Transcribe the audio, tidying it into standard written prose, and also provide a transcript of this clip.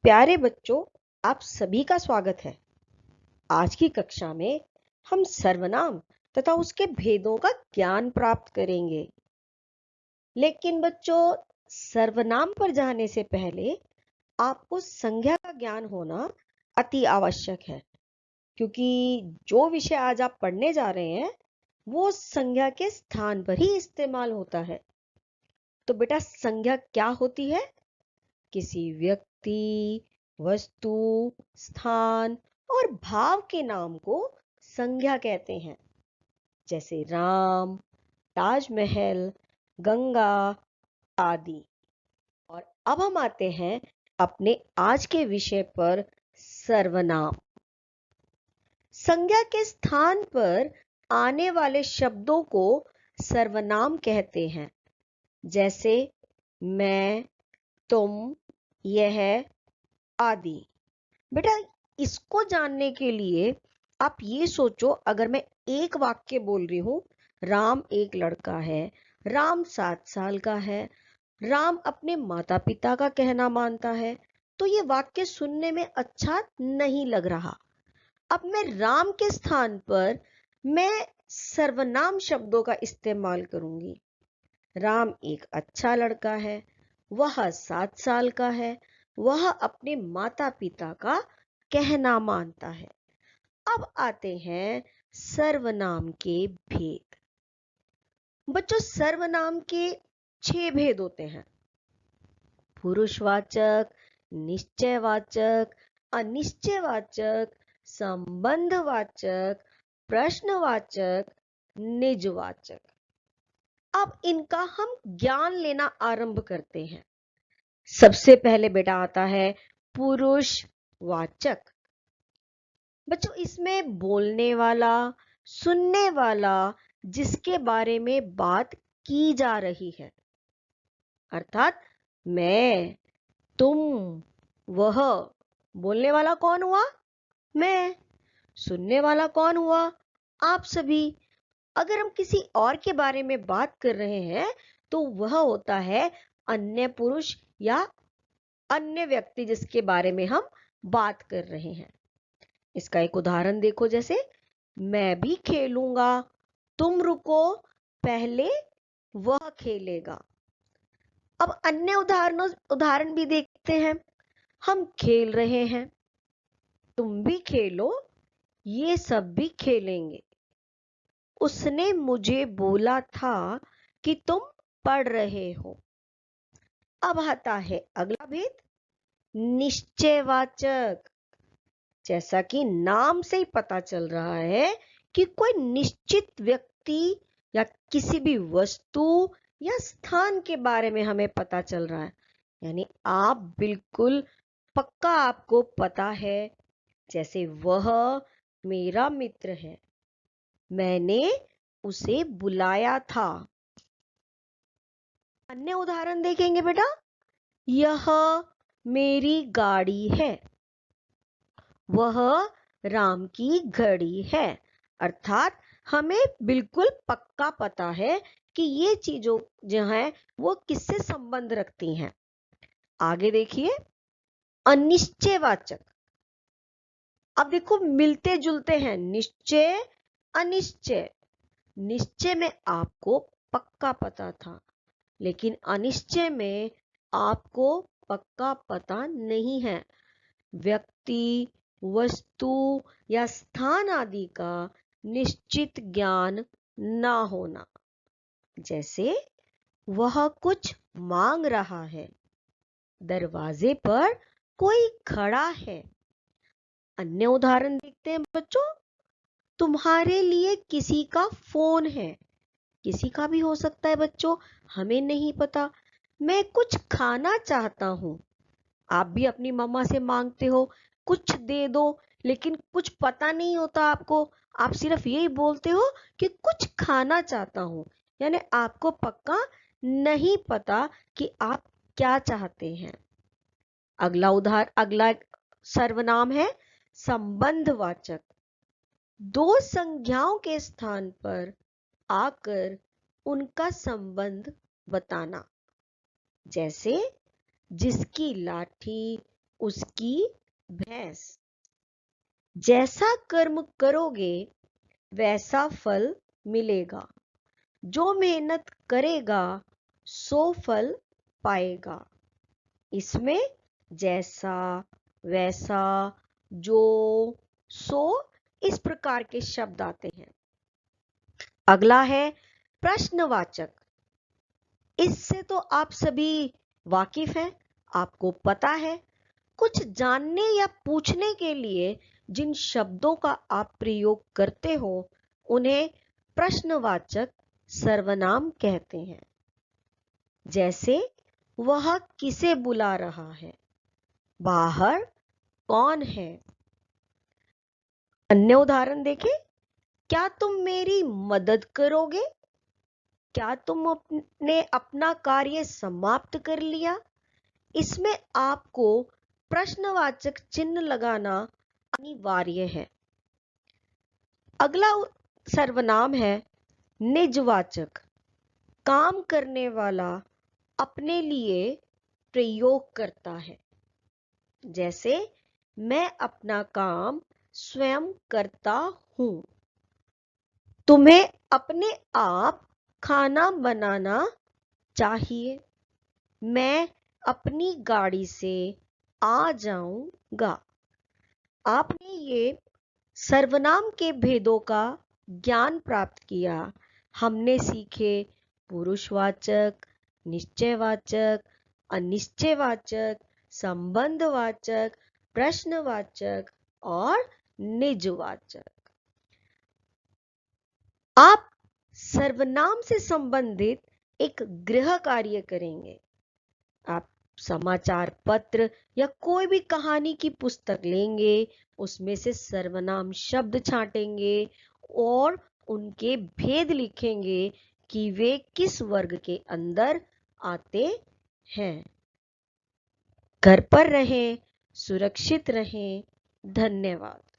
प्यारे बच्चों, आप सभी का स्वागत है। आज की कक्षा में हम सर्वनाम तथा उसके भेदों का ज्ञान प्राप्त करेंगे। लेकिन बच्चों, सर्वनाम पर जाने से पहले आपको संज्ञा का ज्ञान होना अति आवश्यक है, क्योंकि जो विषय आज आप पढ़ने जा रहे हैं वो संज्ञा के स्थान पर ही इस्तेमाल होता है। तो बेटा, संज्ञा क्या होती है? किसी व्यक्ति, वस्तु, स्थान और भाव के नाम को संज्ञा कहते हैं, जैसे राम, ताजमहल, गंगा आदि। और अब हम आते हैं अपने आज के विषय पर, सर्वनाम। संज्ञा के स्थान पर आने वाले शब्दों को सर्वनाम कहते हैं, जैसे मैं, तुम, यह आदि। बेटा, इसको जानने के लिए आप ये सोचो, अगर मैं एक वाक्य बोल रही हूं, राम एक लड़का है, राम 7 साल का है, राम अपने माता पिता का कहना मानता है, तो ये वाक्य सुनने में अच्छा नहीं लग रहा। अब मैं राम के स्थान पर मैं सर्वनाम शब्दों का इस्तेमाल करूंगी। राम एक अच्छा लड़का है, वह 7 साल का है, वह अपने माता पिता का कहना मानता है। अब आते हैं सर्वनाम के भेद। बच्चों, सर्वनाम के 6 भेद होते हैं: पुरुषवाचक, निश्चयवाचक, अनिश्चयवाचक, संबंधवाचक, प्रश्नवाचक, निजवाचक। अब इनका हम ज्ञान लेना आरंभ करते हैं। सबसे पहले बेटा आता है पुरुषवाचक। बच्चों, इसमें बोलने वाला, सुनने वाला, जिसके बारे में बात की जा रही है, अर्थात मैं, तुम, वह। बोलने वाला कौन हुआ? मैं। सुनने वाला कौन हुआ? आप सभी। अगर हम किसी और के बारे में बात कर रहे हैं तो वह होता है अन्य पुरुष या अन्य व्यक्ति जिसके बारे में हम बात कर रहे हैं। इसका एक उदाहरण देखो, जैसे मैं भी खेलूंगा, तुम रुको, पहले वह खेलेगा। अब अन्य उदाहरण भी देखते हैं। हम खेल रहे हैं, तुम भी खेलो, ये सब भी खेलेंगे। उसने मुझे बोला था कि तुम पढ़ रहे हो। अब आता है अगला भेद, निश्चयवाचक। जैसा कि नाम से ही पता चल रहा है कि कोई निश्चित व्यक्ति या किसी भी वस्तु या स्थान के बारे में हमें पता चल रहा है, यानी आप बिल्कुल पक्का आपको पता है। जैसे वह मेरा मित्र है, मैंने उसे बुलाया था। अन्य उदाहरण देखेंगे बेटा, यह मेरी गाड़ी है, वह राम की घड़ी है। अर्थात हमें बिल्कुल पक्का पता है कि ये चीजों जो है वो किससे संबंध रखती हैं। आगे देखिए, अनिश्चयवाचक। अब देखो, मिलते जुलते हैं निश्चय, अनिश्चय। निश्चय में आपको पक्का पता था, लेकिन अनिश्चय में आपको पक्का पता नहीं है। व्यक्ति, वस्तु या स्थान आदि का निश्चित ज्ञान ना होना। जैसे वह कुछ मांग रहा है, दरवाजे पर कोई खड़ा है। अन्य उदाहरण देखते हैं बच्चों, तुम्हारे लिए किसी का फोन है। किसी का भी हो सकता है बच्चों, हमें नहीं पता। मैं कुछ खाना चाहता हूं। आप भी अपनी मम्मा से मांगते हो कुछ दे दो, लेकिन कुछ पता नहीं होता आपको। आप सिर्फ यही बोलते हो कि कुछ खाना चाहता हूं, यानी आपको पक्का नहीं पता कि आप क्या चाहते हैं। अगला सर्वनाम है संबंधवाचक। दो संज्ञाओं के स्थान पर आकर उनका संबंध बताना। जैसे जिसकी लाठी उसकी भैंस। जैसा कर्म करोगे वैसा फल मिलेगा। जो मेहनत करेगा सो फल पाएगा। इसमें जैसा, वैसा, जो, सो इस प्रकार के शब्द आते हैं। अगला है प्रश्नवाचक। इससे तो आप सभी वाकिफ हैं, आपको पता है। कुछ जानने या पूछने के लिए जिन शब्दों का आप प्रयोग करते हो उन्हें प्रश्नवाचक सर्वनाम कहते हैं। जैसे वह किसे बुला रहा है, बाहर कौन है। अन्य उदाहरण देखें। क्या तुम मेरी मदद करोगे? क्या तुमने अपना कार्य समाप्त कर लिया? इसमें आपको प्रश्नवाचक चिन्ह लगाना अनिवार्य है। अगला सर्वनाम है निजवाचक। काम करने वाला अपने लिए प्रयोग करता है। जैसे मैं अपना काम स्वयं करता हूं। तुम्हें अपने आप खाना बनाना चाहिए। मैं अपनी गाड़ी से आ जाऊंगा। आपने ये सर्वनाम के भेदों का ज्ञान प्राप्त किया। हमने सीखे पुरुषवाचक, निश्चयवाचक, अनिश्चयवाचक, संबंधवाचक, प्रश्नवाचक और निजवाचक। आप सर्वनाम से संबंधित एक गृह कार्य करेंगे। आप समाचार पत्र या कोई भी कहानी की पुस्तक लेंगे, उसमें से सर्वनाम शब्द छांटेंगे और उनके भेद लिखेंगे कि वे किस वर्ग के अंदर आते हैं। घर पर रहें, सुरक्षित रहें। धन्यवाद।